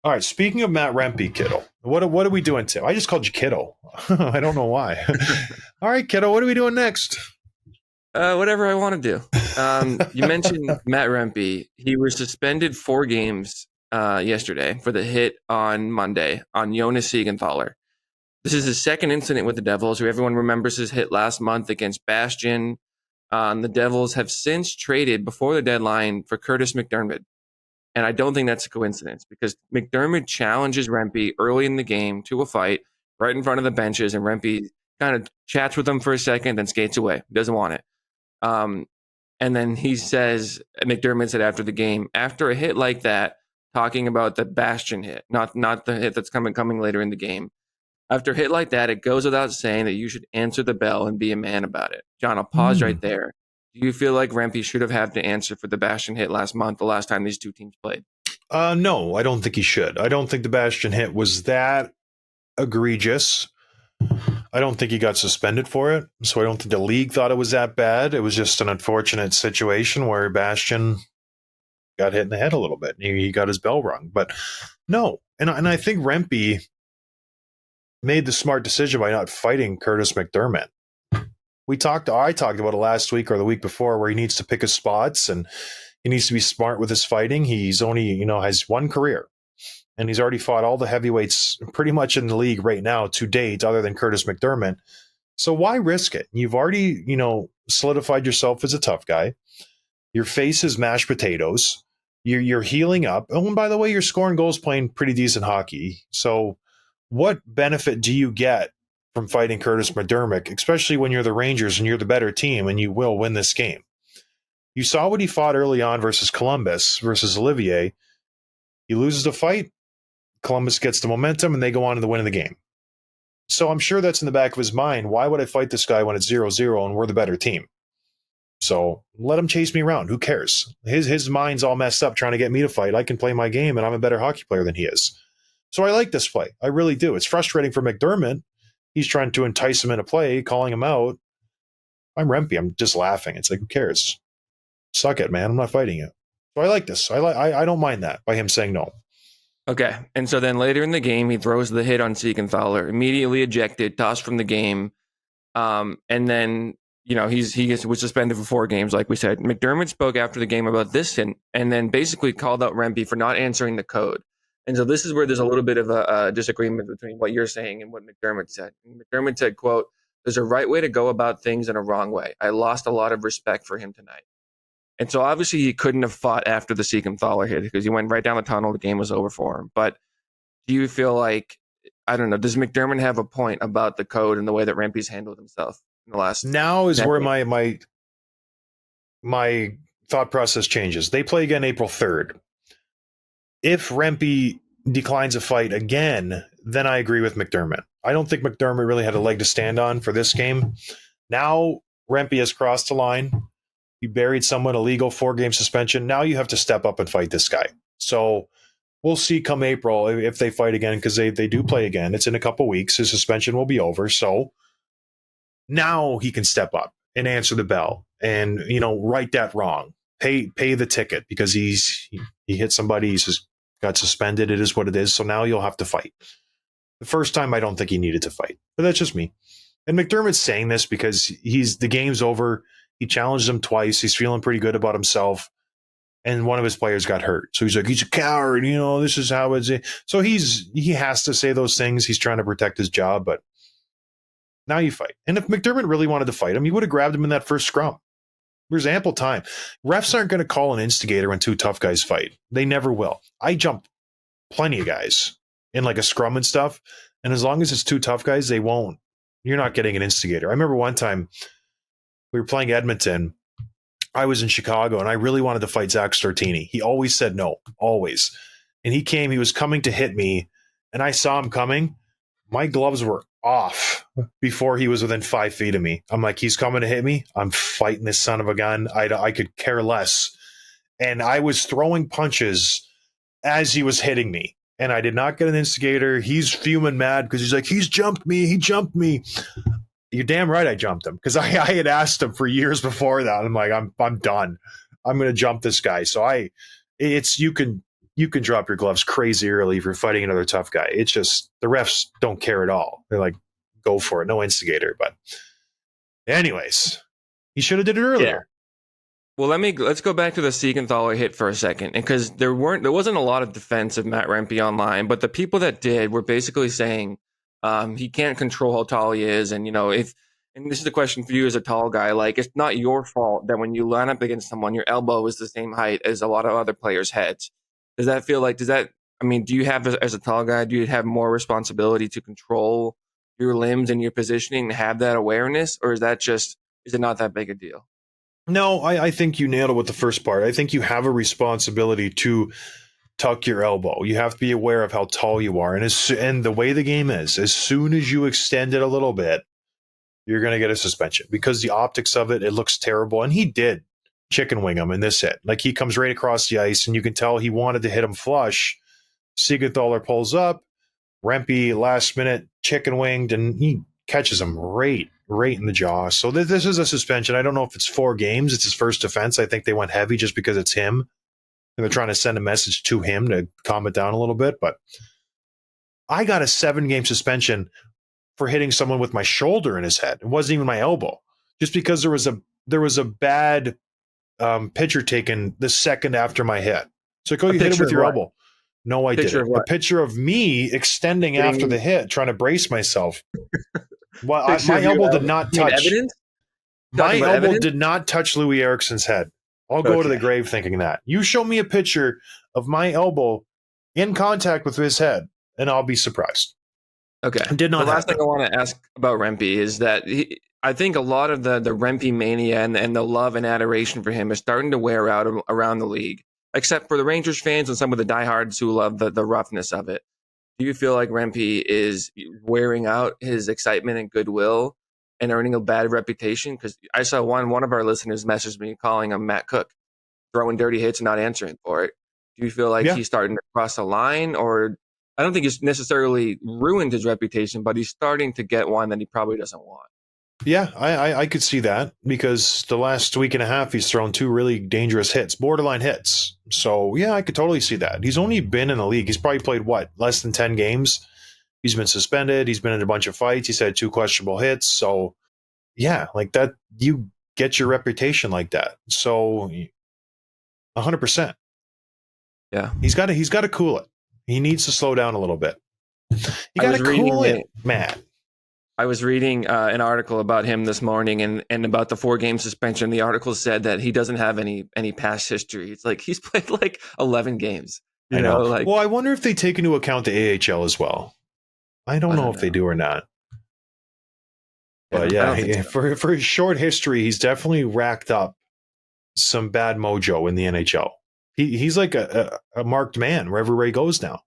All right. Speaking of Matt Rempe, Kittle, what are we doing, Tim? I just called you Kittle. I don't know why. All right, Kittle, what are we doing next? Whatever I want to do. You mentioned Matt Rempe. He was suspended 4 games yesterday for the hit on Monday on Jonas Siegenthaler. This is his second incident with the Devils, who everyone remembers his hit last month against Bastion. The Devils have since traded before the deadline for Kurtis MacDermid. And I don't think that's a coincidence because MacDermid challenges Rempe early in the game to a fight right in front of the benches, and Rempe kind of chats with him for a second, then skates away. Doesn't want it. Um, and then he says, MacDermid said after the game, after a hit like that, talking about the Bastion hit, not the hit that's coming later in the game. After a hit like that, it goes without saying that you should answer the bell and be a man about it. John, I'll pause right there. Do you feel like Rempe should have had to answer for the Bastion hit last month, the last time these two teams played? No, I don't think he should. I don't think the Bastion hit was that egregious. I don't think he got suspended for it. So I don't think the league thought it was that bad. It was just an unfortunate situation where Bastion got hit in the head a little bit. He got his bell rung. But no. And I think Rempe made the smart decision by not fighting Kurtis MacDermid. I talked about it last week or the week before where he needs to pick his spots and he needs to be smart with his fighting. He's only, has one career. And he's already fought all the heavyweights pretty much in the league right now to date, other than Kurtis MacDermid. So why risk it? You've already, solidified yourself as a tough guy. Your face is mashed potatoes. You're healing up. Oh, and by the way, you're scoring goals playing pretty decent hockey. So what benefit do you get from fighting Kurtis MacDermid, especially when you're the Rangers and you're the better team and you will win this game? You saw what he fought early on versus Columbus, versus Olivier. He loses the fight. Columbus gets the momentum and they go on to the win of the game. So I'm sure that's in the back of his mind. Why would I fight this guy when it's 0-0 and we're the better team? So let him chase me around. Who cares? His mind's all messed up trying to get me to fight. I can play my game and I'm a better hockey player than he is. So I like this play. I really do. It's frustrating for MacDermid. He's trying to entice him into play, calling him out. I'm Rempe. I'm just laughing. It's like, who cares? Suck it, man. I'm not fighting you. So I like this. I don't mind that by him saying no. Okay. And so then later in the game, he throws the hit on Siegenthaler, immediately ejected, tossed from the game. And then, was suspended for 4 games, like we said. MacDermid spoke after the game about this and then basically called out Rempe for not answering the code. And so this is where there's a little bit of a disagreement between what you're saying and what MacDermid said. And MacDermid said, quote, "There's a right way to go about things and a wrong way. I lost a lot of respect for him tonight." And so obviously he couldn't have fought after the Siegenthaler hit because he went right down the tunnel. The game was over for him. But do you feel like, I don't know, does MacDermid have a point about the code and the way that Rempe's handled himself in the last? Now is where my thought process changes. They play again April 3rd. If Rempe declines a fight again, then I agree with MacDermid. I don't think MacDermid really had a leg to stand on for this game. Now Rempe has crossed the line. You buried someone, illegal 4-game suspension. Now you have to step up and fight this guy. So we'll see come April if they fight again, because they do play again. It's in a couple weeks. His suspension will be over. So now he can step up and answer the bell and, right that wrong. Pay the ticket because he hit somebody. He's just got suspended. It is what it is. So now you'll have to fight. The first time, I don't think he needed to fight. But that's just me. And MacDermid's saying this because the game's over. He challenged him twice. He's feeling pretty good about himself. And one of his players got hurt. So he's like, he's a coward. This is how it's. So he has to say those things. He's trying to protect his job. But now you fight. And if MacDermid really wanted to fight him, he would have grabbed him in that first scrum. There's ample time. Refs aren't going to call an instigator when two tough guys fight. They never will. I jump plenty of guys in like a scrum and stuff. And as long as it's two tough guys, they won't. You're not getting an instigator. I remember one time we were playing Edmonton. I was in Chicago and I really wanted to fight Zach Stortini. He always said no, always. And he was coming to hit me and I saw him coming. My gloves were off before he was within 5 feet of me. I'm like, he's coming to hit me. I'm fighting this son of a gun. I could care less. And I was throwing punches as he was hitting me. And I did not get an instigator. He's fuming mad because he's like, He jumped me. You're damn right I jumped him because I had asked him for years before that. I'm like, I'm done. I'm going to jump this guy. So you can you can drop your gloves crazy early if you're fighting another tough guy. It's just the refs don't care at all. They're like, go for it, no instigator. But anyways, he should have did it earlier. Well, let's go back to the Siegenthaler hit for a second, because there wasn't a lot of defense of Matt Rempe online, but the people that did were basically saying he can't control how tall he is, and and this is a question for you as a tall guy, like, it's not your fault that when you line up against someone, your elbow is the same height as a lot of other players' heads. Does that feel like do you have, as a tall guy, do you have more responsibility to control your limbs and your positioning to have that awareness, or is it not that big a deal? No, I think you nailed it with the first part. I think you have a responsibility to tuck your elbow. You have to be aware of how tall you are. And the way the game is, as soon as you extend it a little bit, you're going to get a suspension, because the optics of it looks terrible. And he did chicken wing him in this hit. Like, he comes right across the ice, and you can tell he wanted to hit him flush. Siegenthaler pulls up. Rempe, last minute, chicken winged, and he catches him right in the jaw. So this is a suspension. I don't know if it's 4 games. It's his first offense. I think they went heavy just because it's him, and they're trying to send a message to him to calm it down a little bit. But I got a 7-game suspension for hitting someone with my shoulder in his head. It wasn't even my elbow, just because there was a bad picture taken the second after my hit. So you hit him with your elbow. No, I didn't. A picture of me extending after the hit, trying to brace myself. Well, my elbow did not touch. Evidence? My elbow did not touch Louis Eriksson's head. I'll go to the grave thinking that. You show me a picture of my elbow in contact with his head, and I'll be surprised. Okay. Did not. The last thing I want to ask about Rempe is that I think a lot of the Rempe mania and the love and adoration for him is starting to wear out around the league, except for the Rangers fans and some of the diehards who love the roughness of it. Do you feel like Rempe is wearing out his excitement and goodwill and earning a bad reputation? Because I saw one of our listeners message me calling him Matt Cook, throwing dirty hits and not answering for it. Do you feel like he's starting to cross the line? Or I don't think he's necessarily ruined his reputation, but he's starting to get one that he probably doesn't want. Yeah, I could see that, because the last week and a half he's thrown 2 really dangerous hits, borderline hits. So yeah, I could totally see that. He's only been in the league. He's probably played less than 10 games. He's been suspended. He's been in a bunch of fights. He's had 2 questionable hits. So yeah, like that, you get your reputation like that. So 100%. Yeah, he's got to cool it. He needs to slow down a little bit. You got to cool it, Matt. I was reading an article about him this morning and about the 4-game suspension. The article said that he doesn't have any past history. It's like he's played like 11 games. I know. Well, I wonder if they take into account the AHL as well. I don't know if they do or not. But yeah, so. for his short history, he's definitely racked up some bad mojo in the NHL. He's like a marked man wherever he goes now.